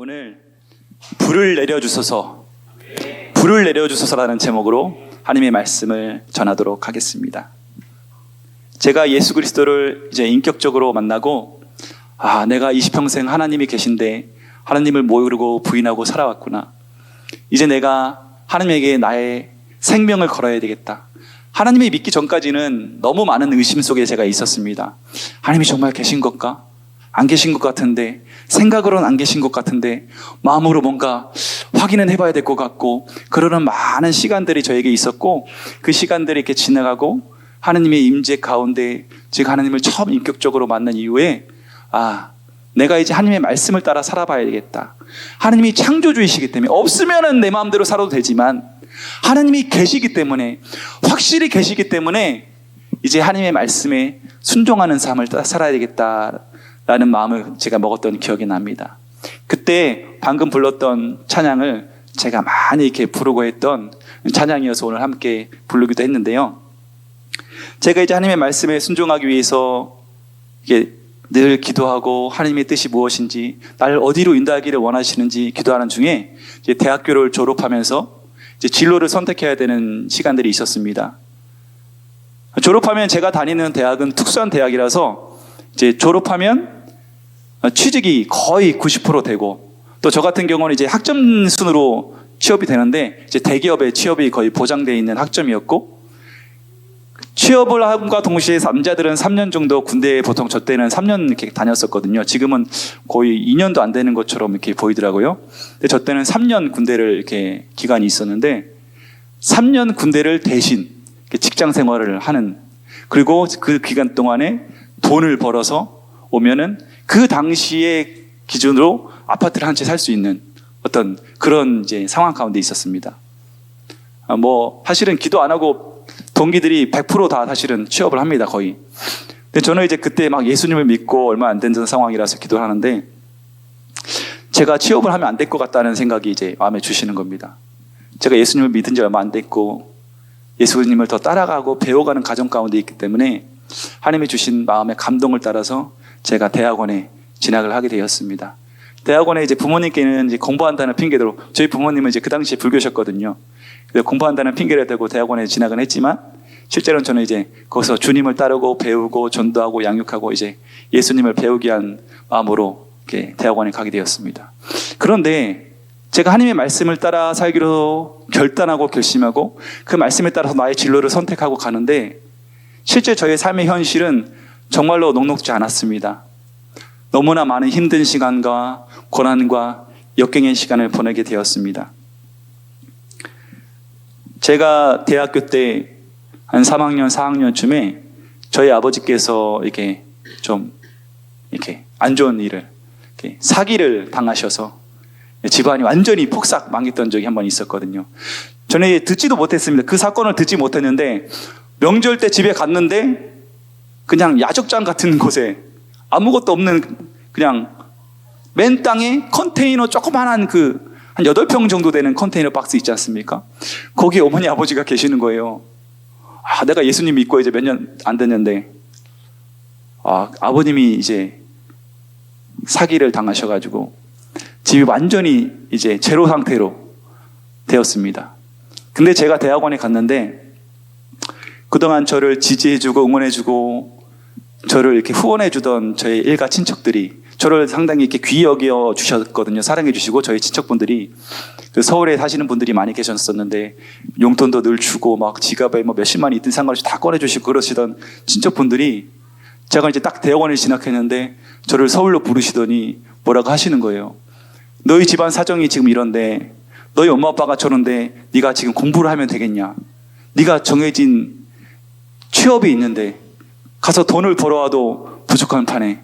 오늘 불을 내려주소서, 불을 내려주소서라는 제목으로 하나님의 말씀을 전하도록 하겠습니다. 제가 예수 그리스도를 이제 인격적으로 만나고 내가 20평생 하나님이 계신데 하나님을 모르고 부인하고 살아왔구나. 이제 내가 하나님에게 나의 생명을 걸어야 되겠다. 하나님이 믿기 전까지는 너무 많은 의심 속에 제가 있었습니다. 하나님이 정말 계신 것까? 안 계신 것 같은데, 생각으로는 안 계신 것 같은데, 마음으로 뭔가 확인은 해봐야 될 것 같고, 그러는 많은 시간들이 저에게 있었고, 그 시간들이 이렇게 지나가고 하나님의 임재 가운데 즉 하나님을 처음 인격적으로 만난 이후에 내가 이제 하나님의 말씀을 따라 살아봐야 되겠다. 하나님이 창조주이시기 때문에 없으면은 내 마음대로 살아도 되지만 하나님이 계시기 때문에, 확실히 계시기 때문에 이제 하나님의 말씀에 순종하는 삶을 살아야 되겠다라는 마음을 제가 먹었던 기억이 납니다. 그때 방금 불렀던 찬양을 제가 많이 이렇게 부르고 했던 찬양이어서 오늘 함께 부르기도 했는데요. 제가 이제 하나님의 말씀에 순종하기 위해서 이게 늘 기도하고 하나님의 뜻이 무엇인지, 나를 어디로 인도하기를 원하시는지 기도하는 중에 이제 대학교를 졸업하면서 이제 진로를 선택해야 되는 시간들이 있었습니다. 졸업하면 제가 다니는 대학은 특수한 대학이라서 이제 졸업하면 취직이 거의 90% 되고, 또 저 같은 경우는 이제 학점 순으로 취업이 되는데 이제 대기업의 취업이 거의 보장되어 있는 학점이었고, 취업을 함과 동시에 남자들은 3년 정도 군대에 보통 저 때는 3년 이렇게 다녔었거든요. 지금은 거의 2년도 안 되는 것처럼 이렇게 보이더라고요. 근데 저 때는 3년 군대를 이렇게 기간이 있었는데 3년 군대를 대신 직장 생활을 하는, 그리고 그 기간 동안에 돈을 벌어서 오면은 그 당시의 기준으로 아파트를 한 채 살 수 있는 어떤 그런 이제 상황 가운데 있었습니다. 사실은 기도 안 하고 동기들이 100% 다 사실은 취업을 합니다, 거의. 근데 저는 이제 그때 막 예수님을 믿고 얼마 안 된 상황이라서 기도를 하는데, 제가 취업을 하면 안 될 것 같다는 생각이 이제 마음에 주시는 겁니다. 제가 예수님을 믿은 지 얼마 안 됐고, 예수님을 더 따라가고 배워가는 과정 가운데 있기 때문에 하나님이 주신 마음의 감동을 따라서 제가 대학원에 진학을 하게 되었습니다. 대학원에 이제 부모님께는 이제 공부한다는 핑계대로, 저희 부모님은 이제 그 당시에 불교셨거든요. 공부한다는 핑계를 대고 대학원에 진학은 했지만 실제로는 저는 이제 거기서 주님을 따르고 배우고 전도하고 양육하고 이제 예수님을 배우기 위한 마음으로 이렇게 대학원에 가게 되었습니다. 그런데 제가 하나님의 말씀을 따라 살기로 결단하고 결심하고 그 말씀에 따라서 나의 진로를 선택하고 가는데, 실제 저의 삶의 현실은 정말로 녹록지 않았습니다. 너무나 많은 힘든 시간과 고난과 역경의 시간을 보내게 되었습니다. 제가 대학교 때 한 3학년, 4학년쯤에 저희 아버지께서 이렇게 좀 이렇게 안 좋은 일을, 이렇게 사기를 당하셔서 집안이 완전히 폭삭 망했던 적이 한 번 있었거든요. 저는 듣지도 못했습니다. 그 사건을 듣지 못했는데 명절 때 집에 갔는데 그냥 야적장 같은 곳에 아무것도 없는 그냥 맨 땅에 컨테이너 조그만한 한 8평 정도 되는 컨테이너 박스 있지 않습니까? 거기에 어머니 아버지가 계시는 거예요. 내가 예수님 믿고 이제 몇 년 안 됐는데 아버님이 이제 사기를 당하셔가지고 집이 완전히 이제 제로 상태로 되었습니다. 근데 제가 대학원에 갔는데 그동안 저를 지지해주고 응원해주고 저를 이렇게 후원해주던 저의 일가 친척들이 저를 상당히 이렇게 귀히 여겨 주셨거든요. 사랑해 주시고, 저희 친척분들이 서울에 사시는 분들이 많이 계셨었는데 용돈도 늘 주고 막 지갑에 몇십만이 있든 상관없이 다 꺼내주시고 그러시던 친척분들이 제가 이제 딱 대학원에 진학했는데 저를 서울로 부르시더니 뭐라고 하시는 거예요. 너희 집안 사정이 지금 이런데, 너희 엄마 아빠가 저런데 네가 지금 공부를 하면 되겠냐? 네가 정해진 취업이 있는데 가서 돈을 벌어와도 부족한 판에.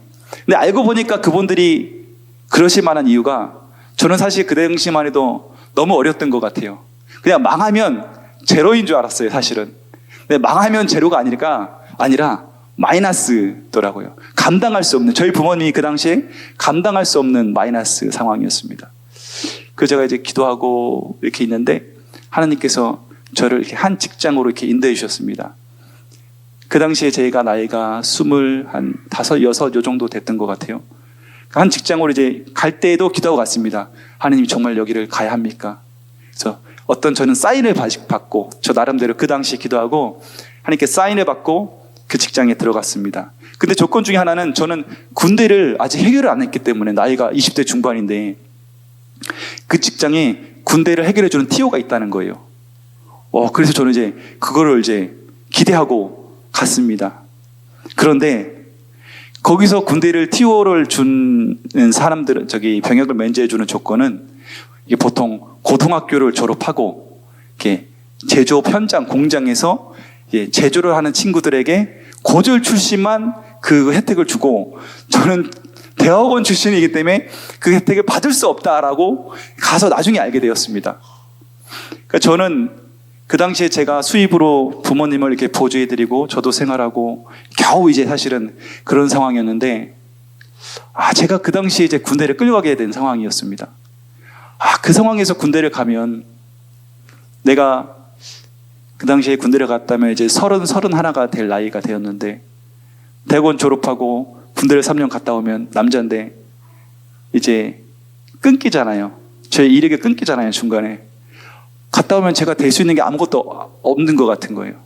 근데 알고 보니까 그분들이 그러실 만한 이유가, 저는 사실 그 당시만 해도 너무 어렸던 것 같아요. 그냥 망하면 제로인 줄 알았어요, 사실은. 근데 망하면 제로가 아니라 마이너스더라고요. 감당할 수 없는, 저희 부모님이 그 당시에 감당할 수 없는 마이너스 상황이었습니다. 그래서 제가 이제 기도하고 이렇게 있는데 하나님께서 저를 이렇게 한 직장으로 이렇게 인도해 주셨습니다. 그 당시에 제가 나이가 25, 6 요 정도 됐던 것 같아요. 한 직장으로 이제 갈 때에도 기도하고 갔습니다. 하나님 정말 여기를 가야 합니까? 그래서 어떤 저는 사인을 받고 저 나름대로 그 당시에 기도하고 하나님께 사인을 받고 그 직장에 들어갔습니다. 근데 조건 중에 하나는 저는 군대를 아직 해결을 안 했기 때문에 나이가 20대 중반인데 그 직장에 군대를 해결해주는 TO가 있다는 거예요. 그래서 저는 이제 그거를 이제 기대하고 갔습니다. 그런데 거기서 군대를 TO를 주는 사람들은 병역을 면제해주는 조건은 이게 보통 고등학교를 졸업하고 이렇게 제조업 현장 공장에서 제조를 하는 친구들에게 고졸 출신만 그 혜택을 주고 저는 대학원 출신이기 때문에 그 혜택을 받을 수 없다라고 가서 나중에 알게 되었습니다. 그러니까 저는 그 당시에 제가 수입으로 부모님을 이렇게 보조해드리고 저도 생활하고 겨우 이제 사실은 그런 상황이었는데 제가 그 당시에 이제 군대를 끌려가게 된 상황이었습니다. 그 상황에서 군대를 가면 내가 그 당시에 군대를 갔다면 이제 31가 될 나이가 되었는데 대학원 졸업하고 군대를 3년 갔다 오면 남자인데 이제 끊기잖아요. 제 이력이 끊기잖아요, 중간에. 갔다 오면 제가 될 수 있는 게 아무것도 없는 것 같은 거예요.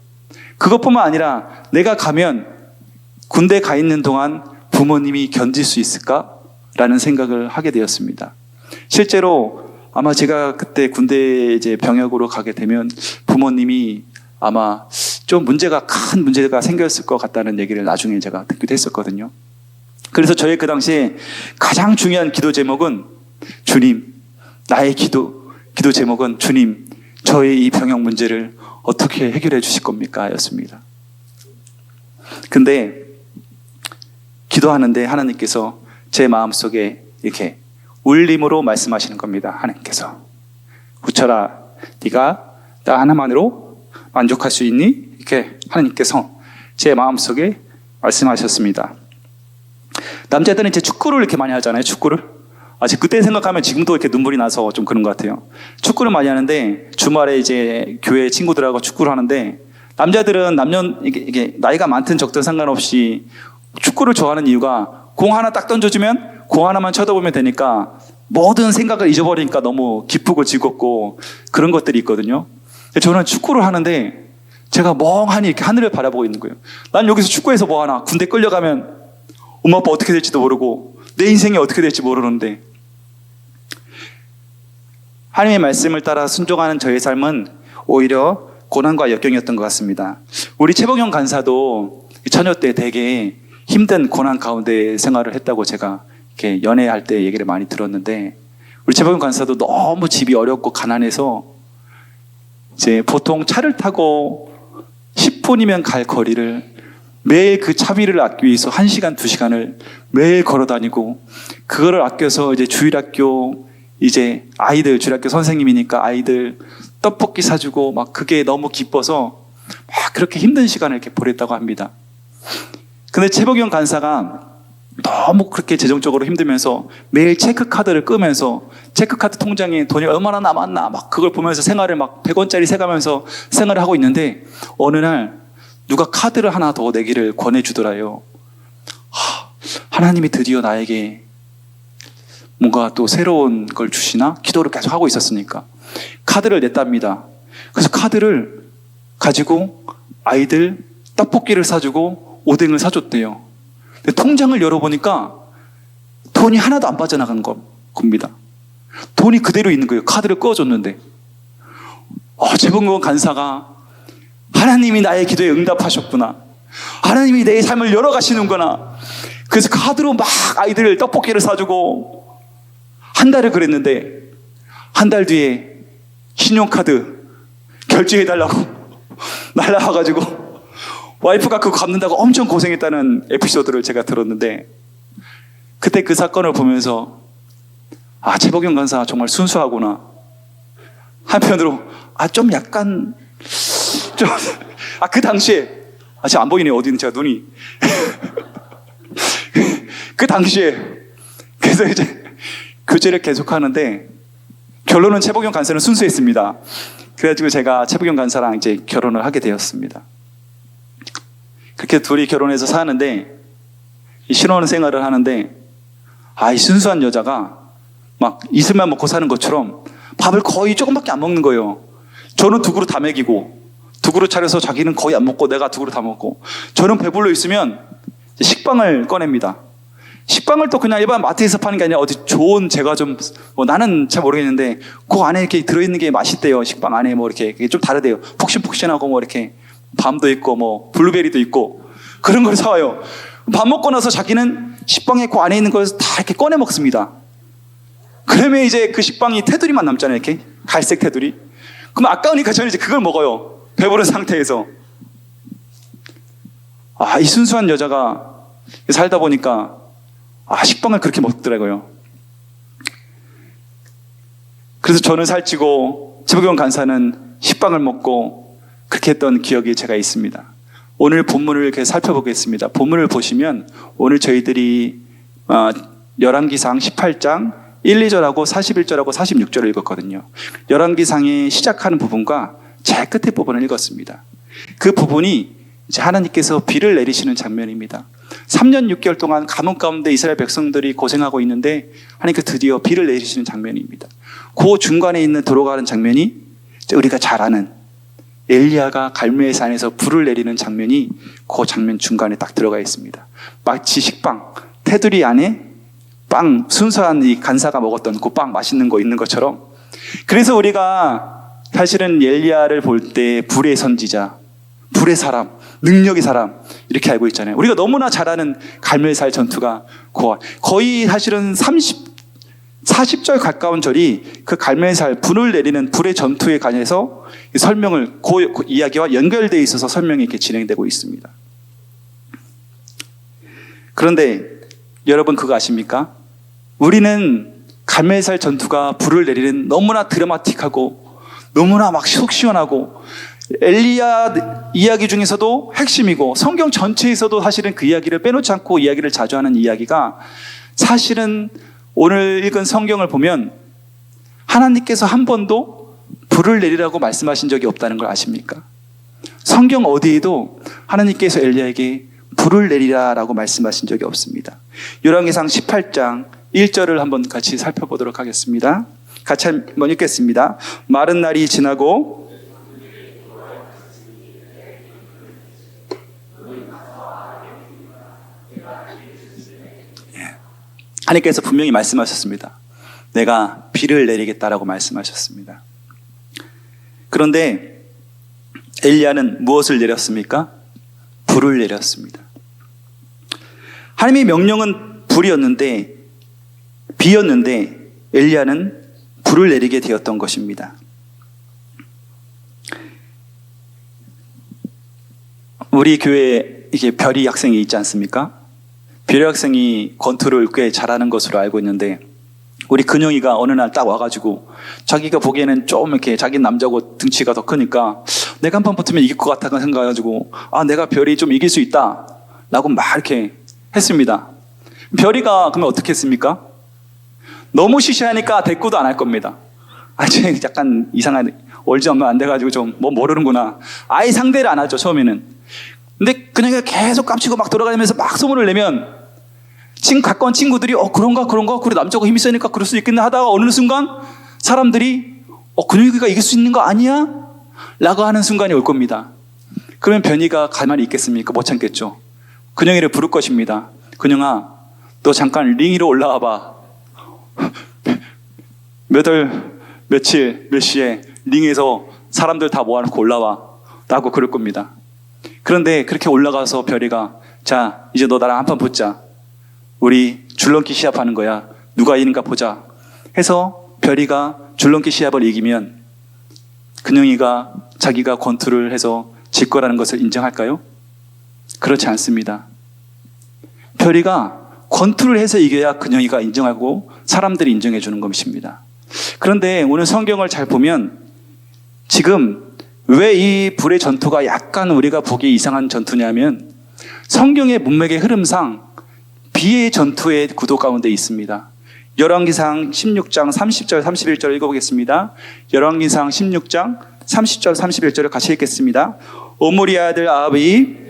그것뿐만 아니라 내가 가면 군대 가 있는 동안 부모님이 견딜 수 있을까라는 생각을 하게 되었습니다. 실제로 아마 제가 그때 군대 이제 병역으로 가게 되면 부모님이 아마 좀 큰 문제가 생겼을 것 같다는 얘기를 나중에 제가 듣기도 했었거든요. 그래서 저의 그 당시에 가장 중요한 기도 제목은 주님, 나의 기도 제목은 주님, 저의 이 병역 문제를 어떻게 해결해 주실 겁니까? 였습니다. 근데 기도하는데 하나님께서 제 마음속에 이렇게 울림으로 말씀하시는 겁니다. 하나님께서 후철아, 네가 나 하나만으로 만족할 수 있니? 이렇게 하나님께서 제 마음속에 말씀하셨습니다. 남자들은 이제 축구를 이렇게 많이 하잖아요. 축구를. 그때 생각하면 지금도 이렇게 눈물이 나서 좀 그런 것 같아요. 축구를 많이 하는데 주말에 이제 교회 친구들하고 축구를 하는데 남자들은 이게 나이가 많든 적든 상관없이 축구를 좋아하는 이유가 공 하나 딱 던져주면 공 하나만 쳐다보면 되니까 모든 생각을 잊어버리니까 너무 기쁘고 즐겁고 그런 것들이 있거든요. 저는 축구를 하는데 제가 멍하니 이렇게 하늘을 바라보고 있는 거예요. 난 여기서 축구해서 뭐 하나? 군대 끌려가면 엄마 아빠 어떻게 될지도 모르고 내 인생이 어떻게 될지 모르는데 하나님의 말씀을 따라 순종하는 저의 삶은 오히려 고난과 역경이었던 것 같습니다. 우리 최봉영 간사도 처녀 때 되게 힘든 고난 가운데 생활을 했다고 제가 이렇게 연애할 때 얘기를 많이 들었는데 우리 최봉영 간사도 너무 집이 어렵고 가난해서 이제 보통 차를 타고 10분이면 갈 거리를 매일 그 차비를 아끼기 위해서 1시간, 2시간을 매일 걸어 다니고 그거를 아껴서 이제 주일학교 주일학교 선생님이니까 아이들 떡볶이 사주고 막 그게 너무 기뻐서 막 그렇게 힘든 시간을 이렇게 보냈다고 합니다. 근데 최복영 간사가 너무 그렇게 재정적으로 힘들면서 매일 체크카드를 끄면서 체크카드 통장에 돈이 얼마나 남았나 막 그걸 보면서 생활을 막 100원짜리 세가면서 생활을 하고 있는데 어느 날 누가 카드를 하나 더 내기를 권해주더라요. 하나님이 드디어 나에게 뭔가 또 새로운 걸 주시나? 기도를 계속 하고 있었으니까 카드를 냈답니다. 그래서 카드를 가지고 아이들 떡볶이를 사주고 오뎅을 사줬대요. 근데 통장을 열어보니까 돈이 하나도 안 빠져나간 겁니다. 돈이 그대로 있는 거예요. 카드를 꺼줬는데 최봉건 간사가 하나님이 나의 기도에 응답하셨구나. 하나님이 내 삶을 열어가시는구나. 그래서 카드로 막 아이들 떡볶이를 사주고 한 달을 그랬는데 한 달 뒤에 신용카드 결제해달라고 날라와가지고 와이프가 그거 갚는다고 엄청 고생했다는 에피소드를 제가 들었는데 그때 그 사건을 보면서 최복영 간사 정말 순수하구나. 한편으로 좀 약간 그 당시에 지금 안 보이네요. 어디 있는 제가 눈이 그 당시에 그래서 이제 교제를 계속 하는데 결론은 최복영 간사는 순수했습니다. 그래가지고 제가 최복영 간사랑 이제 결혼을 하게 되었습니다. 그렇게 둘이 결혼해서 사는데 신혼 생활을 하는데 이 순수한 여자가 막 이슬만 먹고 사는 것처럼 밥을 거의 조금밖에 안 먹는 거예요. 저는 두 그릇 다 먹이고, 두 그릇 차려서 자기는 거의 안 먹고 내가 두 그릇 다 먹고, 저는 배불러 있으면 식빵을 꺼냅니다. 식빵을 또 그냥 일반 마트에서 파는 게 아니라 어디 좋은 제가 좀 나는 잘 모르겠는데 그 안에 이렇게 들어있는 게 맛있대요. 식빵 안에 뭐 이렇게 좀 다르대요. 폭신폭신하고 뭐 이렇게 밤도 있고 뭐 블루베리도 있고 그런 걸 사와요. 밥 먹고 나서 자기는 식빵에 그 안에 있는 걸 다 이렇게 꺼내 먹습니다. 그러면 이제 그 식빵이 테두리만 남잖아요. 이렇게 갈색 테두리. 그럼 아까우니까 저는 이제 그걸 먹어요. 배부른 상태에서. 이 순수한 여자가 살다 보니까 식빵을 그렇게 먹더라고요. 그래서 저는 살찌고 최부경 간사는 식빵을 먹고 그렇게 했던 기억이 제가 있습니다. 오늘 본문을 이렇게 살펴보겠습니다. 본문을 보시면 오늘 저희들이 열왕기상 18장 1, 2절하고 41절하고 46절을 읽었거든요. 열왕기상이 시작하는 부분과 제일 끝에 부분을 읽었습니다. 그 부분이 이제 하나님께서 비를 내리시는 장면입니다. 3년 6개월 동안 가뭄 가운데 이스라엘 백성들이 고생하고 있는데 하나님께서 드디어 비를 내리시는 장면입니다. 그 중간에 있는 들어가는 장면이 우리가 잘 아는 엘리야가 갈멜 산에서 불을 내리는 장면이 그 장면 중간에 딱 들어가 있습니다. 마치 식빵, 테두리 안에 빵, 순수한 이 간사가 먹었던 그 빵 맛있는 거 있는 것처럼, 그래서 우리가 사실은 엘리야를 볼 때 불의 선지자, 불의 사람, 능력의 사람 이렇게 알고 있잖아요. 우리가 너무나 잘 아는 갈멜살 전투가 거의 사실은 40절 가까운 절이 그 갈멜살 불을 내리는 불의 전투에 관해서 설명을 그 이야기와 연결되어 있어서 설명이 이렇게 진행되고 있습니다. 그런데 여러분 그거 아십니까? 우리는 갈멜살 전투가 불을 내리는 너무나 드라마틱하고 너무나 막 속 시원하고 엘리야 이야기 중에서도 핵심이고 성경 전체에서도 사실은 그 이야기를 빼놓지 않고 이야기를 자주 하는 이야기가, 사실은 오늘 읽은 성경을 보면 하나님께서 한 번도 불을 내리라고 말씀하신 적이 없다는 걸 아십니까? 성경 어디에도 하나님께서 엘리야에게 불을 내리라라고 말씀하신 적이 없습니다. 열왕기상 18장 1절을 한번 같이 살펴보도록 하겠습니다. 같이 한번 읽겠습니다. 마른 날이 지나고 하나님께서 분명히 말씀하셨습니다. 내가 비를 내리겠다라고 말씀하셨습니다. 그런데 엘리야는 무엇을 내렸습니까? 불을 내렸습니다. 하나님의 명령은 비였는데 엘리야는 불을 내리게 되었던 것입니다. 우리 교회에 이게 별이 학생이 있지 않습니까? 별이 학생이 권투를 꽤 잘하는 것으로 알고 있는데, 우리 근영이가 어느 날 딱 와가지고 자기가 보기에는 좀 이렇게 자기 남자고 등치가 더 크니까 내가 한 판 붙으면 이길 것 같다고 생각해가지고 내가 별이 좀 이길 수 있다 라고 막 이렇게 했습니다. 별이가 그러면 어떻게 했습니까? 너무 시시하니까 대꾸도 안 할 겁니다. 쟤 약간 이상한 얼지 얼마 안 돼가지고 좀 뭐 모르는구나. 아예 상대를 안 하죠 처음에는. 근데 그냥 계속 깜치고 막 돌아다니면서 막 소문을 내면 가까운 친구들이 그런가 그래 남자가 힘이 세니까 그럴 수 있겠네 하다가 어느 순간 사람들이 근육이가 이길 수 있는 거 아니야? 라고 하는 순간이 올 겁니다. 그러면 변이가 가만히 있겠습니까? 못 참겠죠. 근영이를 부를 것입니다. 근영아, 너 잠깐 링 위로 올라와 봐. 몇 월 며칠 몇 시에 링에서 사람들 다 모아놓고 올라와 라고 그럴 겁니다. 그런데 그렇게 올라가서 별이가 자 이제 너 나랑 한판 붙자. 우리 줄넘기 시합하는 거야. 누가 이기는가 보자 해서 별이가 줄넘기 시합을 이기면 근영이가 자기가 권투를 해서 질 거라는 것을 인정할까요? 그렇지 않습니다. 별이가 권투를 해서 이겨야 근영이가 인정하고 사람들이 인정해 주는 것입니다. 그런데 오늘 성경을 잘 보면 지금 왜 이 불의 전투가 약간 우리가 보기 이상한 전투냐면 성경의 문맥의 흐름상 비의 전투의 구도 가운데 있습니다. 열왕기상 16장 30절 31절 읽어보겠습니다. 열왕기상 16장 30절 31절을 같이 읽겠습니다. 오므리 아들 아합이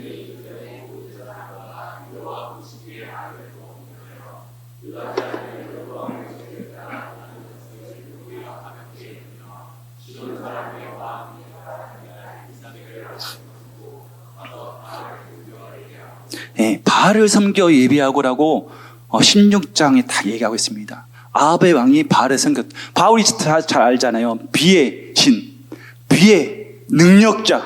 바알을 섬겨 예비하고라고 16장에 다 얘기하고 있습니다. 아합의 왕이 바알을 섬겼. 바울이 잘 알잖아요. 비의 신, 비의 능력자.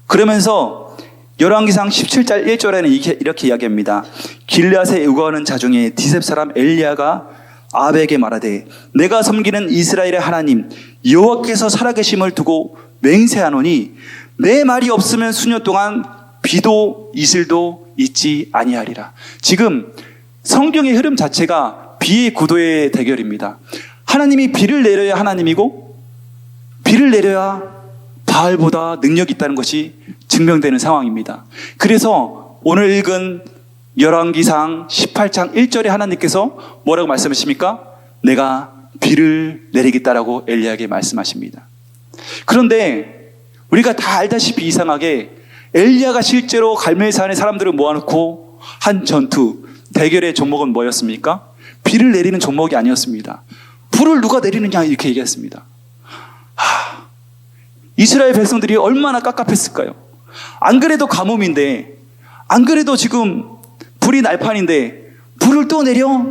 그러면서 열왕기상 17장 1절에는 이렇게 이야기합니다. 길앗에 의거하는 자 중에 디셉 사람 엘리야가 아합에게 말하되 내가 섬기는 이스라엘의 하나님 여호와께서 살아계심을 두고 맹세하노니 내 말이 없으면 수년 동안 비도 이슬도 있지 아니하리라. 지금 성경의 흐름 자체가 비의 구도의 대결입니다. 하나님이 비를 내려야 하나님이고 비를 내려야 바알보다 능력이 있다는 것이 증명되는 상황입니다. 그래서 오늘 읽은 열왕기상 18장 1절에 하나님께서 뭐라고 말씀하십니까? 내가 비를 내리겠다라고 엘리야에게 말씀하십니다. 그런데 우리가 다 알다시피 이상하게 엘리야가 실제로 갈멜산에 사람들을 모아놓고 한 전투, 대결의 종목은 뭐였습니까? 비를 내리는 종목이 아니었습니다. 불을 누가 내리느냐 이렇게 얘기했습니다. 이스라엘 백성들이 얼마나 깝깝했을까요? 안 그래도 가뭄인데, 안 그래도 지금 불이 날판인데 불을 또 내려?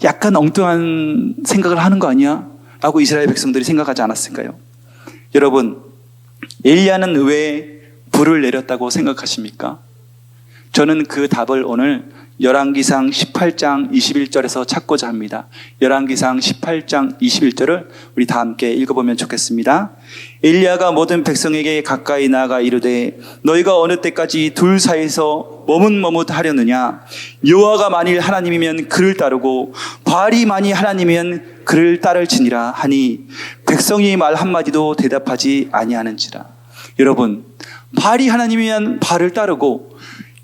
약간 엉뚱한 생각을 하는 거 아니야? 라고 이스라엘 백성들이 생각하지 않았을까요? 여러분, 엘리야는 왜 불을 내렸다고 생각하십니까? 저는 그 답을 오늘 열왕기상 18장 21절에서 찾고자 합니다. 열왕기상 18장 21절을 우리 다 함께 읽어보면 좋겠습니다. 엘리야가 모든 백성에게 가까이 나아가 이르되 너희가 어느 때까지 둘 사이에서 머뭇머뭇하려느냐? 여호와가 만일 하나님이면 그를 따르고 바알이 만일 하나님이면 그를 따를지니라 하니 백성이 말 한마디도 대답하지 아니하는지라. 여러분, 바알이 하나님이면 바알을 따르고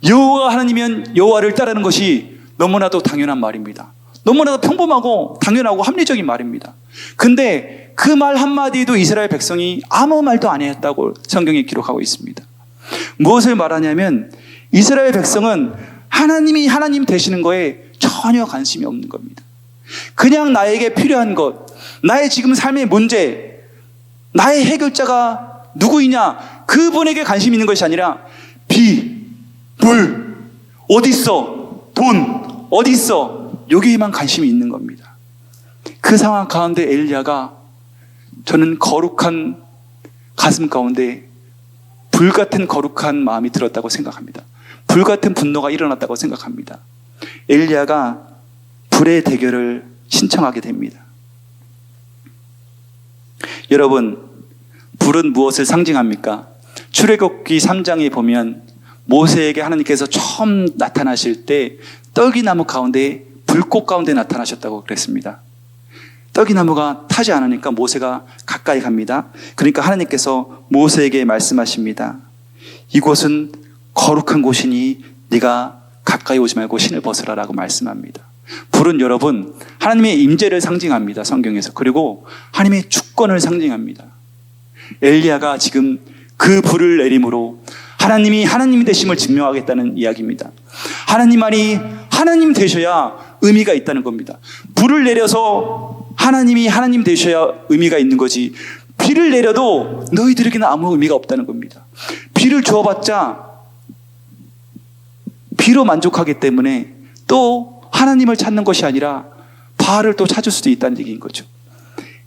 여호와가 하나님이면 여호와를 따르는 것이 너무나도 당연한 말입니다. 너무나도 평범하고 당연하고 합리적인 말입니다. 근데 그 말 한마디도 이스라엘 백성이 아무 말도 안 했다고 성경에 기록하고 있습니다. 무엇을 말하냐면 이스라엘 백성은 하나님이 하나님 되시는 거에 전혀 관심이 없는 겁니다. 그냥 나에게 필요한 것, 나의 지금 삶의 문제, 나의 해결자가 누구이냐, 그분에게 관심이 있는 것이 아니라 비, 물, 어디 있어? 돈, 어디 있어? 여기에만 관심이 있는 겁니다. 그 상황 가운데 엘리야가 저는 거룩한 가슴 가운데 불같은 거룩한 마음이 들었다고 생각합니다. 불같은 분노가 일어났다고 생각합니다. 엘리야가 불의 대결을 신청하게 됩니다. 여러분, 불은 무엇을 상징합니까? 출애굽기 3장에 보면 모세에게 하나님께서 처음 나타나실 때 떡이나무 가운데 불꽃 가운데 나타나셨다고 그랬습니다. 떡이나무가 타지 않으니까 모세가 가까이 갑니다. 그러니까 하나님께서 모세에게 말씀하십니다. 이곳은 거룩한 곳이니 네가 가까이 오지 말고 신을 벗으라라고 말씀합니다. 불은 여러분 하나님의 임재를 상징합니다. 성경에서. 그리고 하나님의 주권을 상징합니다. 엘리야가 지금 그 불을 내림으로 하나님이 하나님 되심을 증명하겠다는 이야기입니다. 하나님만이 하나님 되셔야 의미가 있다는 겁니다. 불을 내려서 하나님이 하나님 되셔야 의미가 있는 거지, 비를 내려도 너희들에게는 아무 의미가 없다는 겁니다. 비를 주어봤자 비로 만족하기 때문에 또 하나님을 찾는 것이 아니라 바알을 또 찾을 수도 있다는 얘기인 거죠.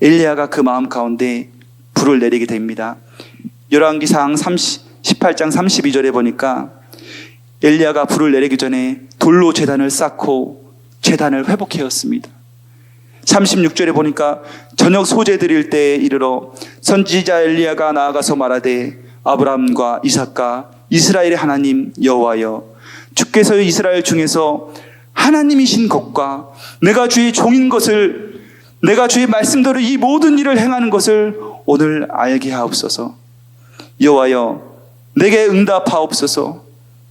엘리야가 그 마음 가운데 불을 내리게 됩니다. 열왕기상 18장 32절에 보니까 엘리야가 불을 내리기 전에 돌로 제단을 쌓고 제단을 회복해왔습니다. 36절에 보니까 저녁 소재 드릴 때에 이르러 선지자 엘리야가 나아가서 말하되 아브라함과 이삭과 이스라엘의 하나님 여호와여, 주께서 이스라엘 중에서 하나님이신 것과 내가 주의 종인 것을, 내가 주의 말씀대로 이 모든 일을 행하는 것을 오늘 알게 하옵소서. 여호와여, 내게 응답하옵소서.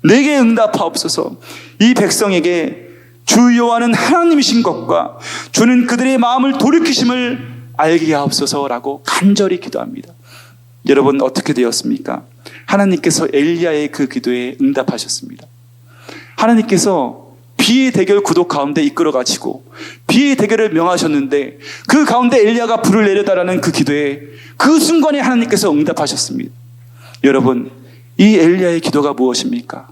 내게 응답하옵소서. 이 백성에게 주 여호와는 하나님이신 것과 주는 그들의 마음을 돌이키심을 알게 하옵소서라고 간절히 기도합니다. 여러분, 어떻게 되었습니까? 하나님께서 엘리야의 그 기도에 응답하셨습니다. 하나님께서 비의 대결 구도 가운데 이끌어가시고 비의 대결을 명하셨는데 그 가운데 엘리야가 불을 내려달라는 그 기도에 그 순간에 하나님께서 응답하셨습니다. 여러분, 이 엘리야의 기도가 무엇입니까?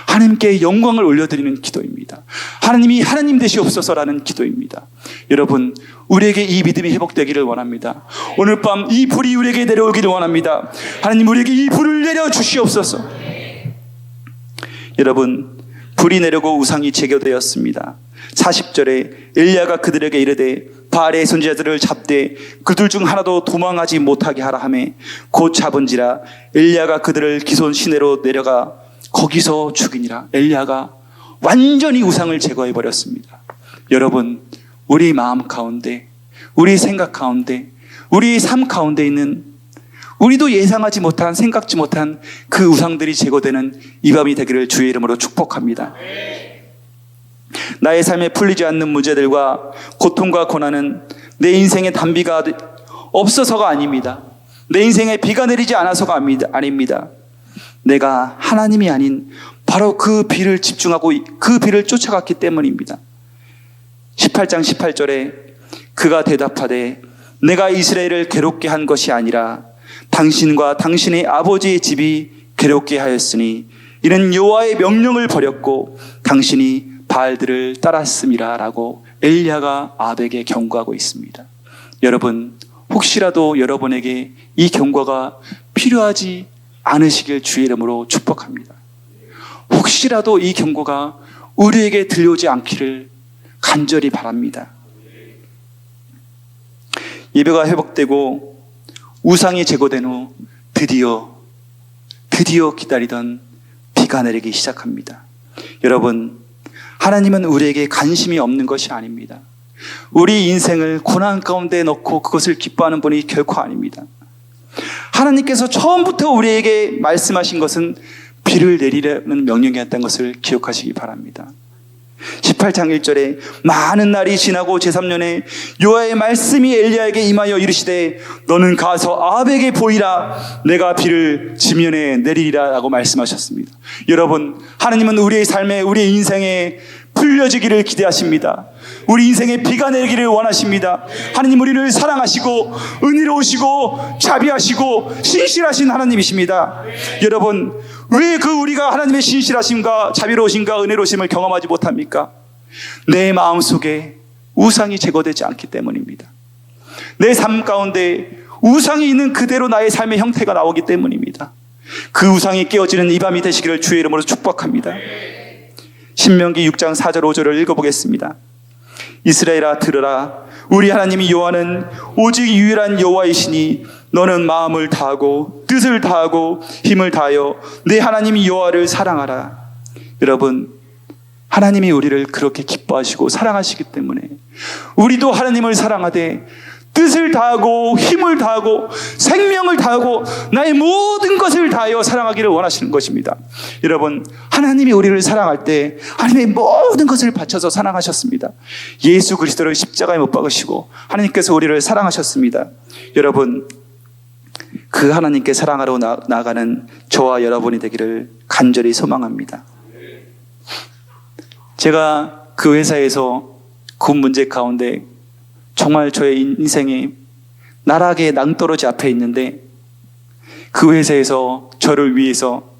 하나님께 영광을 올려드리는 기도입니다. 하나님이 하나님 되시옵소서라는 기도입니다. 여러분, 우리에게 이 믿음이 회복되기를 원합니다. 오늘 밤 이 불이 우리에게 내려오기를 원합니다. 하나님, 우리에게 이 불을 내려주시옵소서. 여러분, 불이 내려고 우상이 제거되었습니다. 40절에 엘리야가 그들에게 이르되 바알의 선지자들을 잡되 그들 중 하나도 도망하지 못하게 하라 하매 곧 잡은지라 엘리야가 그들을 기손 시내로 내려가 거기서 죽이니라. 엘리야가 완전히 우상을 제거해 버렸습니다. 여러분, 우리 마음 가운데, 우리 생각 가운데, 우리 삶 가운데 있는, 우리도 예상하지 못한, 생각지 못한 그 우상들이 제거되는 이 밤이 되기를 주의 이름으로 축복합니다. 나의 삶에 풀리지 않는 문제들과 고통과 고난은 내 인생의 단비가 없어서가 아닙니다. 내 인생에 비가 내리지 않아서가 아닙니다. 내가 하나님이 아닌 바로 그 비를 집중하고 그 비를 쫓아갔기 때문입니다. 18장 18절에 그가 대답하되 내가 이스라엘을 괴롭게 한 것이 아니라 당신과 당신의 아버지의 집이 괴롭게 하였으니 이는 여호와의 명령을 버렸고 당신이 바알들을 따랐음이라 라고 엘리야가 아합에게 경고하고 있습니다. 여러분, 혹시라도 여러분에게 이 경고가 필요하지 않으시길 주의 이름으로 축복합니다. 혹시라도 이 경고가 우리에게 들려오지 않기를 간절히 바랍니다. 예배가 회복되고 우상이 제거된 후 드디어 기다리던 비가 내리기 시작합니다. 여러분, 하나님은 우리에게 관심이 없는 것이 아닙니다. 우리 인생을 고난 가운데 넣고 그것을 기뻐하는 분이 결코 아닙니다. 하나님께서 처음부터 우리에게 말씀하신 것은 비를 내리라는 명령이었다는 것을 기억하시기 바랍니다. 18장 1절에 많은 날이 지나고 제3년에 여호와의 말씀이 엘리야에게 임하여 이르시되 너는 가서 아합에게 보이라 내가 비를 지면에 내리리라 라고 말씀하셨습니다. 여러분, 하나님은 우리의 삶에, 우리의 인생에 풀려지기를 기대하십니다. 우리 인생에 비가 내리기를 원하십니다. 하나님, 우리를 사랑하시고 은혜로우시고 자비하시고 신실하신 하나님이십니다. 여러분, 왜 우리가 하나님의 신실하심과 자비로우심과 은혜로우심을 경험하지 못합니까? 내 마음속에 우상이 제거되지 않기 때문입니다. 내 삶 가운데 우상이 있는 그대로 나의 삶의 형태가 나오기 때문입니다. 그 우상이 깨어지는 이 밤이 되시기를 주의 이름으로 축복합니다. 신명기 6장 4절 5절을 읽어보겠습니다. 이스라엘아 들으라. 우리 하나님이 여호와는 오직 유일한 여호와이시니 너는 마음을 다하고 뜻을 다하고 힘을 다하여 내 하나님 여호와를 사랑하라. 여러분, 하나님이 우리를 그렇게 기뻐하시고 사랑하시기 때문에 우리도 하나님을 사랑하되 뜻을 다하고 힘을 다하고 생명을 다하고 나의 모든 것을 다하여 사랑하기를 원하시는 것입니다. 여러분, 하나님이 우리를 사랑할 때 하나님의 모든 것을 바쳐서 사랑하셨습니다. 예수 그리스도를 십자가에 못 박으시고 하나님께서 우리를 사랑하셨습니다. 여러분, 그 하나님께 사랑하러 나아가는 저와 여러분이 되기를 간절히 소망합니다. 제가 그 회사에서 그 문제 가운데 정말 저의 인생이 나락의 낭떠러지 앞에 있는데 그 회사에서 저를 위해서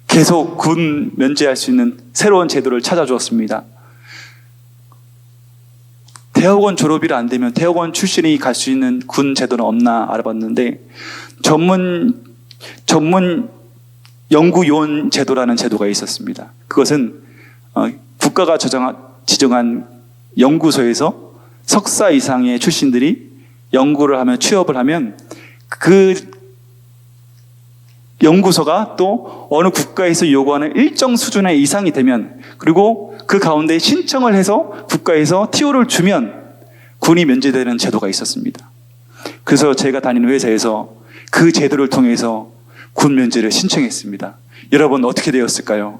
계속 군 면제할 수 있는 새로운 제도를 찾아주었습니다. 대학원 졸업이라 안 되면 대학원 출신이 갈 수 있는 군 제도는 없나 알아봤는데 전문 연구요원 제도라는 제도가 있었습니다. 그것은 국가가 지정한 연구소에서 석사 이상의 출신들이 연구를 하면 취업을 하면 그 연구소가 또 어느 국가에서 요구하는 일정 수준의 이상이 되면 그리고 그 가운데 신청을 해서 국가에서 TO를 주면 군이 면제되는 제도가 있었습니다. 그래서 제가 다니는 회사에서 그 제도를 통해서 군 면제를 신청했습니다. 여러분, 어떻게 되었을까요?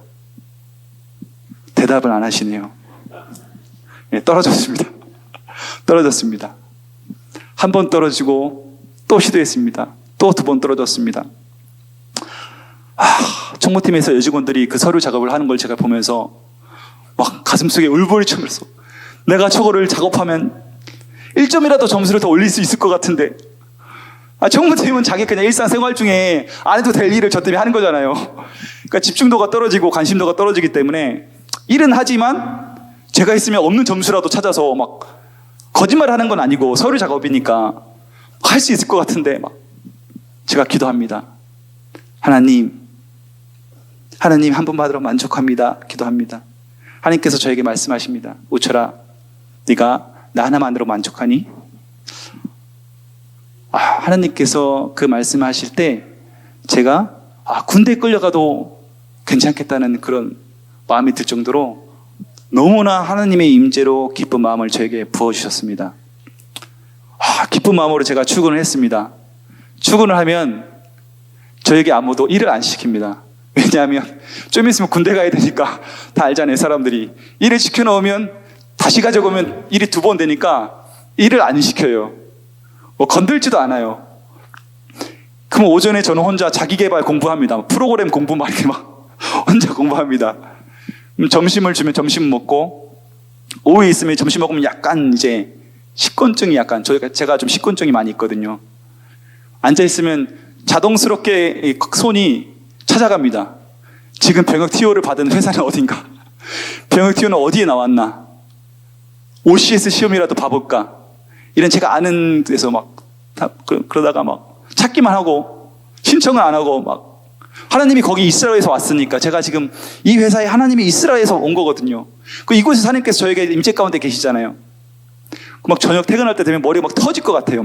대답을 안 하시네요. 네, 떨어졌습니다. 한 번 떨어지고 또 시도했습니다. 또 2번 떨어졌습니다. 총무팀에서 여직원들이 그 서류 작업을 하는 걸 제가 보면서 막 가슴속에 울분이 차면서 내가 저거를 작업하면 1점이라도 점수를 더 올릴 수 있을 것 같은데 총무팀은 자기 그냥 일상생활 중에 안 해도 될 일을 저 때문에 하는 거잖아요. 그러니까 집중도가 떨어지고 관심도가 떨어지기 때문에 일은 하지만 제가 있으면 없는 점수라도 찾아서 막 거짓말 하는 건 아니고 서류 작업이니까 할 수 있을 것 같은데 막 제가 기도합니다. 하나님 한 번 받으러 만족합니다. 기도합니다. 하나님께서 저에게 말씀하십니다. 우철아, 네가 나 하나만으로 만족하니? 하나님께서 그 말씀하실 때 제가 군대에 끌려가도 괜찮겠다는 그런 마음이 들 정도로 너무나 하나님의 임재로 기쁜 마음을 저에게 부어주셨습니다. 기쁜 마음으로 제가 출근을 했습니다. 출근을 하면 저에게 아무도 일을 안 시킵니다. 왜냐하면 좀 있으면 군대 가야 되니까 다 알잖아요. 사람들이 일을 시켜놓으면 다시 가져오면 일이 2번 되니까 일을 안 시켜요. 건들지도 않아요. 그럼 오전에 저는 혼자 자기계발 공부합니다. 프로그램 공부 막 이렇게 막 혼자 공부합니다. 점심을 주면 점심 먹고, 오후에 있으면 점심 먹으면 약간 이제 식곤증이 제가 좀 식곤증이 많이 있거든요. 앉아있으면 자동스럽게 손이 찾아갑니다. 지금 병역 TO를 받은 회사는 어딘가? 병역 TO는 어디에 나왔나? OCS 시험이라도 봐볼까? 이런 제가 아는 데서 그러다가 찾기만 하고 신청을 안 하고 하나님이 거기 이스라엘에서 왔으니까 제가 지금 이 회사에 하나님이 이스라엘에서 온 거거든요. 이곳에서 하나님께서 저에게 임재 가운데 계시잖아요. 저녁 퇴근할 때 되면 머리가 터질 것 같아요.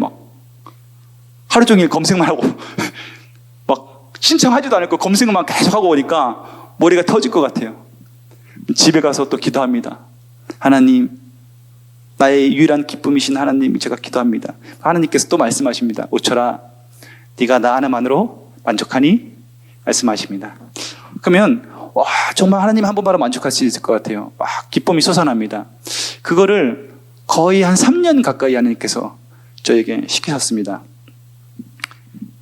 하루 종일 검색만 하고 신청하지도 않을 거 검색만 계속 하고 오니까 머리가 터질 것 같아요. 집에 가서 또 기도합니다. 하나님, 나의 유일한 기쁨이신 하나님, 제가 기도합니다. 하나님께서 또 말씀하십니다. 우철아, 네가 나 하나만으로 만족하니? 말씀하십니다. 그러면 정말 하나님 한 번만으로 만족할 수 있을 것 같아요. 기쁨이 솟아납니다. 그거를 거의 한 3년 가까이 하나님께서 저에게 시키셨습니다.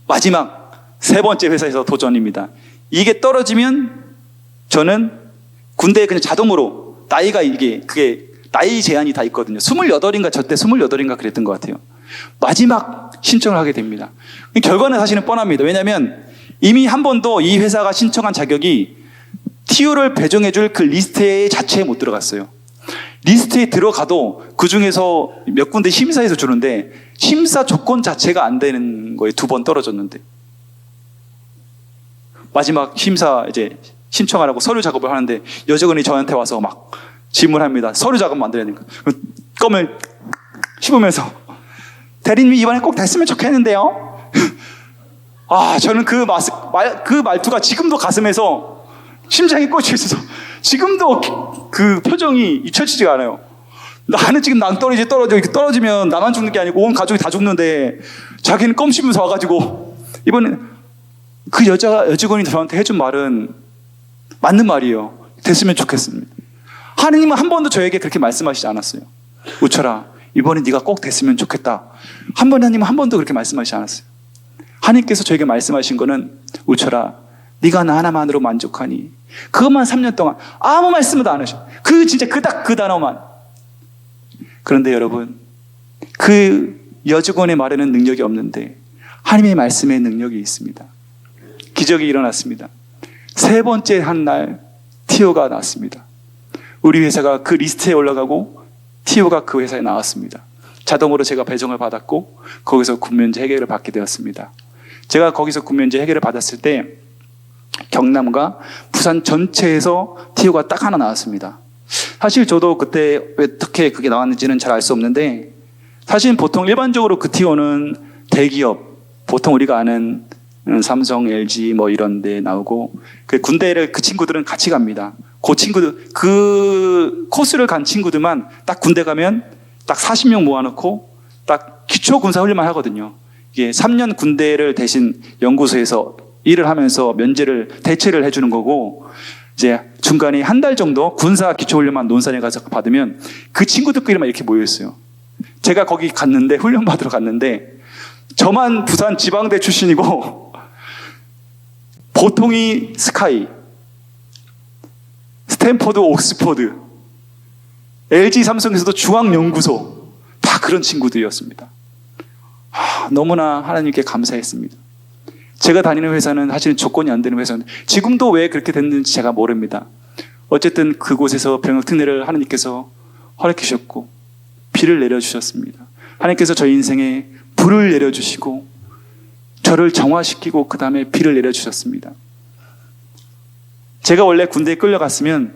마지막 3번째 회사에서 도전입니다. 이게 떨어지면 저는 군대에 그냥 자동으로 그게 나이 제한이 다 있거든요. 28인가 저때 28인가 그랬던 것 같아요. 마지막 신청을 하게 됩니다. 결과는 사실은 뻔합니다. 왜냐하면 이미 한 번도 이 회사가 신청한 자격이 TO를 배정해줄 그 리스트 자체에 못 들어갔어요. 리스트에 들어가도 그 중에서 몇 군데 심사해서 주는데 심사 조건 자체가 안 되는 거에 2번 떨어졌는데 마지막 심사 이제 신청하라고 서류 작업을 하는데 여직원이 저한테 와서 질문합니다. 서류 작업 만들어야 되니까 껌을 씹으면서 대리님이 이번에 꼭 됐으면 좋겠는데요. 저는 그 말투가 지금도 가슴에서 심장이 꽂혀 있어서 지금도 그 표정이 잊혀지지가 않아요. 나는 지금 떨어지면 나만 죽는 게 아니고 온 가족이 다 죽는데 자기는 껌 씹으면서 와가지고 이번엔 그 여직원이 저한테 해준 말은 맞는 말이에요. 됐으면 좋겠습니다. 하나님은 한 번도 저에게 그렇게 말씀하시지 않았어요. 우철아, 이번에 네가 꼭 됐으면 좋겠다. 하나님은 한 번도 그렇게 말씀하시지 않았어요. 하나님께서 저에게 말씀하신 거는 우철아, 네가 나 하나만으로 만족하니. 그것만 3년 동안 아무 말씀도 안 하셔. 진짜 그 단어만. 그런데 여러분, 그 여직원의 말에는 능력이 없는데 하나님의 말씀에 능력이 있습니다. 기적이 일어났습니다. 3번째 한 날 TO가 나왔습니다. 우리 회사가 그 리스트에 올라가고 TO가 그 회사에 나왔습니다. 자동으로 제가 배정을 받았고 거기서 군면제 해결을 받게 되었습니다. 제가 거기서 군면제 해결을 받았을 때 경남과 부산 전체에서 TO가 딱 하나 나왔습니다. 사실 저도 그때 왜 어떻게 그게 나왔는지는 잘 알 수 없는데 사실 보통 일반적으로 그 TO는 대기업, 보통 우리가 아는 삼성, LG 이런 데 나오고 군대를 그 친구들은 같이 갑니다. 그 코스를 간 친구들만 딱 군대 가면 딱 40명 모아놓고 딱 기초 군사 훈련만 하거든요. 이게 3년 군대를 대신 연구소에서 일을 하면서 대체를 해주는 거고 이제 중간에 한 달 정도 군사 기초 훈련만 논산에 가서 받으면 그 친구들끼리만 이렇게 모여 있어요. 제가 거기 갔는데 훈련 받으러 갔는데 저만 부산 지방대 출신이고 보통이 스카이, 스탠퍼드, 옥스퍼드, LG 삼성에서도 중앙연구소 다 그런 친구들이었습니다. 너무나 하나님께 감사했습니다. 제가 다니는 회사는 사실은 조건이 안 되는 회사인데 지금도 왜 그렇게 됐는지 제가 모릅니다. 어쨌든 그곳에서 병역 특례를 하나님께서 허락해 주셨고 비를 내려주셨습니다. 하나님께서 저희 인생에 불을 내려주시고 저를 정화시키고 그 다음에 비를 내려주셨습니다. 제가 원래 군대에 끌려갔으면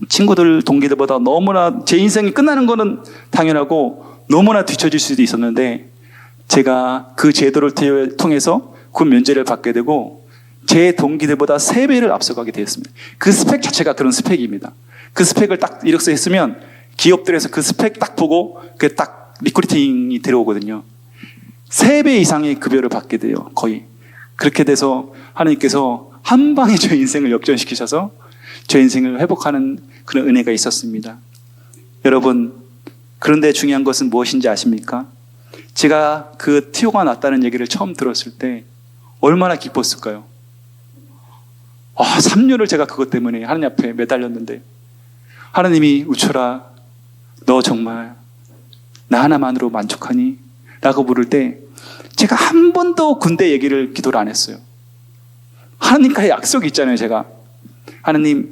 친구들, 동기들보다 너무나 제 인생이 끝나는 거는 당연하고 너무나 뒤처질 수도 있었는데 제가 그 제도를 통해서 군 면제를 받게 되고 제 동기들보다 3배를 앞서가게 되었습니다. 그 스펙 자체가 그런 스펙입니다. 그 스펙을 딱 이력서에 쓰면 기업들에서 그 스펙 딱 보고 그 딱 리크루팅이 들어오거든요. 3배 이상의 급여를 받게 돼요. 거의. 그렇게 돼서 하나님께서 한 방에 저 인생을 역전시키셔서 저 인생을 회복하는 그런 은혜가 있었습니다. 여러분, 그런데 중요한 것은 무엇인지 아십니까? 제가 그 티오가 났다는 얘기를 처음 들었을 때 얼마나 기뻤을까요? 3년을 제가 그것 때문에 하나님 앞에 매달렸는데 하나님이 우철아 너 정말 나 하나만으로 만족하니? 라고 물을 때 제가 한 번도 군대 얘기를 기도를 안 했어요. 하나님과의 약속이 있잖아요. 제가 하나님이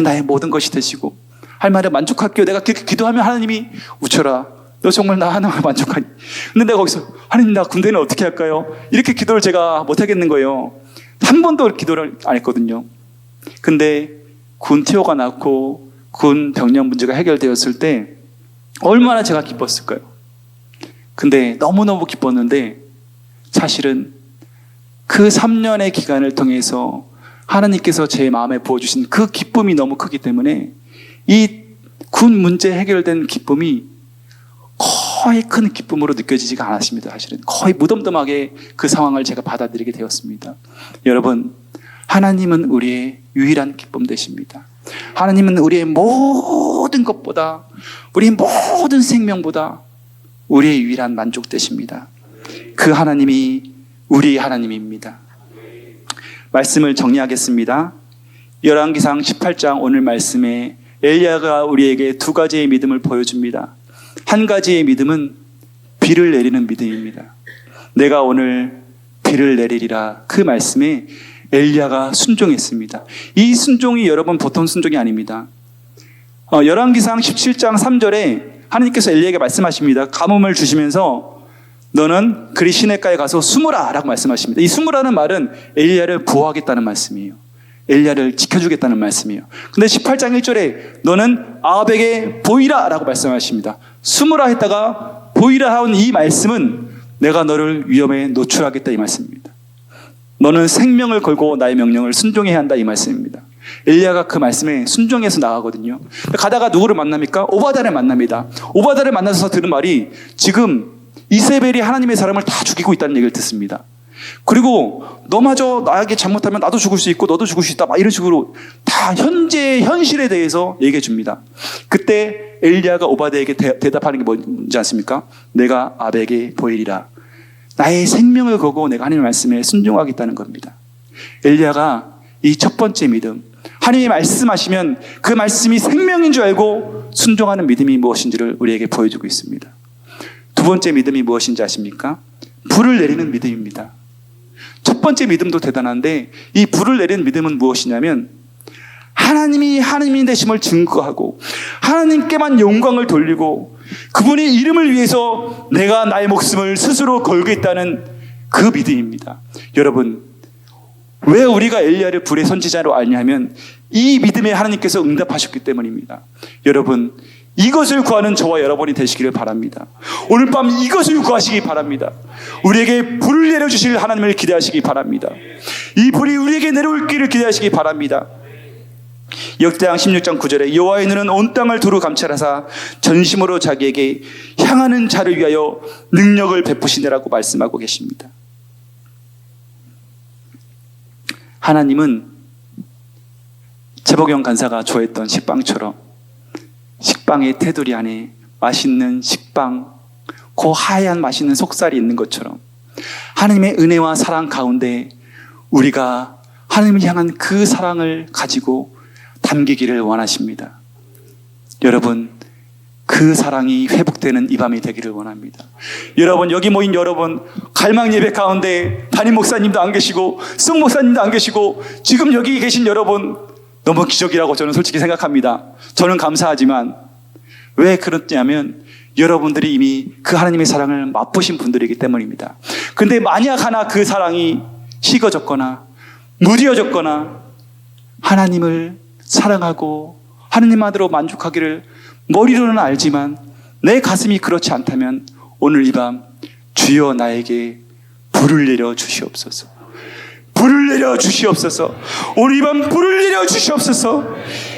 나의 모든 것이 되시고 하나님 만족할게요. 내가 그렇게 기도하면 하나님이 우철아 너 정말 나 하나만 만족하니? 근데 내가 거기서 하나님 나 군대는 어떻게 할까요? 이렇게 기도를 제가 못 하겠는 거예요. 한 번도 기도를 안 했거든요. 근데 군 티오가 났고 군 병력 문제가 해결되었을 때 얼마나 제가 기뻤을까요? 근데 너무너무 기뻤는데 사실은 그 3년의 기간을 통해서 하나님께서 제 마음에 부어주신 그 기쁨이 너무 크기 때문에 이 군 문제 해결된 기쁨이 거의 큰 기쁨으로 느껴지지가 않았습니다. 사실은 거의 무덤덤하게 그 상황을 제가 받아들이게 되었습니다. 여러분, 하나님은 우리의 유일한 기쁨 되십니다. 하나님은 우리의 모든 것보다, 우리의 모든 생명보다 우리의 유일한 만족 되십니다. 그 하나님이 우리 하나님입니다. 말씀을 정리하겠습니다. 열왕기상 18장 오늘 말씀에 엘리야가 우리에게 2가지의 믿음을 보여줍니다. 한 가지의 믿음은 비를 내리는 믿음입니다. 내가 오늘 비를 내리리라 그 말씀에 엘리야가 순종했습니다. 이 순종이 여러분 보통 순종이 아닙니다. 열왕기상 17장 3절에 하나님께서 엘리야에게 말씀하십니다. 가뭄을 주시면서 너는 그리 시냇가에 가서 숨으라 라고 말씀하십니다. 이 숨으라는 말은 엘리야를 보호하겠다는 말씀이에요. 엘리야를 지켜주겠다는 말씀이에요. 근데 18장 1절에 너는 아합에게 보이라 라고 말씀하십니다. 숨으라 했다가 보이라 하는 이 말씀은 내가 너를 위험에 노출하겠다 이 말씀입니다. 너는 생명을 걸고 나의 명령을 순종해야 한다 이 말씀입니다. 엘리야가 그 말씀에 순종해서 나가거든요. 가다가 누구를 만납니까? 오바댜를 만납니다. 오바댜를 만나서 들은 말이 지금 이세벨이 하나님의 사람을 다 죽이고 있다는 얘기를 듣습니다. 그리고 너마저 나에게 잘못하면 나도 죽을 수 있고 너도 죽을 수 있다 막 이런 식으로 다 현실에 대해서 얘기해 줍니다. 그때 엘리야가 오바댜에게 대답하는 게 뭔지 아십니까? 내가 아합에게 보이리라. 나의 생명을 걸고 내가 하나님의 말씀에 순종하겠다는 겁니다. 엘리야가 이 첫 번째 믿음, 하나님이 말씀하시면 그 말씀이 생명인 줄 알고 순종하는 믿음이 무엇인지를 우리에게 보여주고 있습니다. 두 번째 믿음이 무엇인지 아십니까? 불을 내리는 믿음입니다. 첫 번째 믿음도 대단한데 이 불을 내리는 믿음은 무엇이냐면 하나님이 하나님인 되심을 증거하고 하나님께만 영광을 돌리고 그분의 이름을 위해서 내가 나의 목숨을 스스로 걸겠다는 그 믿음입니다. 여러분, 왜 우리가 엘리야를 불의 선지자로 알냐면 이 믿음에 하나님께서 응답하셨기 때문입니다. 여러분, 이것을 구하는 저와 여러분이 되시기를 바랍니다. 오늘 밤 이것을 구하시기 바랍니다. 우리에게 불을 내려주실 하나님을 기대하시기 바랍니다. 이 불이 우리에게 내려올 길을 기대하시기 바랍니다. 역대상 16장 9절에 여호와의 눈은 온 땅을 두루 감찰하사 전심으로 자기에게 향하는 자를 위하여 능력을 베푸시느라고 말씀하고 계십니다. 하나님은 재복용 간사가 좋아했던 식빵처럼 식빵의 테두리 안에 맛있는 식빵, 그 하얀 맛있는 속살이 있는 것처럼 하나님의 은혜와 사랑 가운데 우리가 하나님을 향한 그 사랑을 가지고 담기기를 원하십니다. 여러분, 그 사랑이 회복되는 이 밤이 되기를 원합니다. 여러분, 여기 모인 여러분, 갈망 예배 가운데 담임 목사님도 안 계시고 승 목사님도 안 계시고 지금 여기 계신 여러분 너무 기적이라고 저는 솔직히 생각합니다. 저는 감사하지만 왜 그렇냐면 여러분들이 이미 그 하나님의 사랑을 맛보신 분들이기 때문입니다. 근데 만약 하나 그 사랑이 식어졌거나 무뎌졌거나 하나님을 사랑하고 하나님만으로 만족하기를 머리로는 알지만 내 가슴이 그렇지 않다면 오늘 이 밤 주여 나에게 불을 내려 주시옵소서. 불을 내려 주시옵소서. 오늘 이 밤 불을 내려 주시옵소서.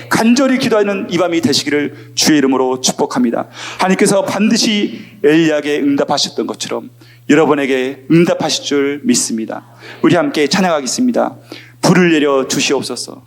간절히 기도하는 이 밤이 되시기를 주의 이름으로 축복합니다. 하나님께서 반드시 엘리야에게 응답하셨던 것처럼 여러분에게 응답하실 줄 믿습니다. 우리 함께 찬양하겠습니다. 불을 내려 주시옵소서.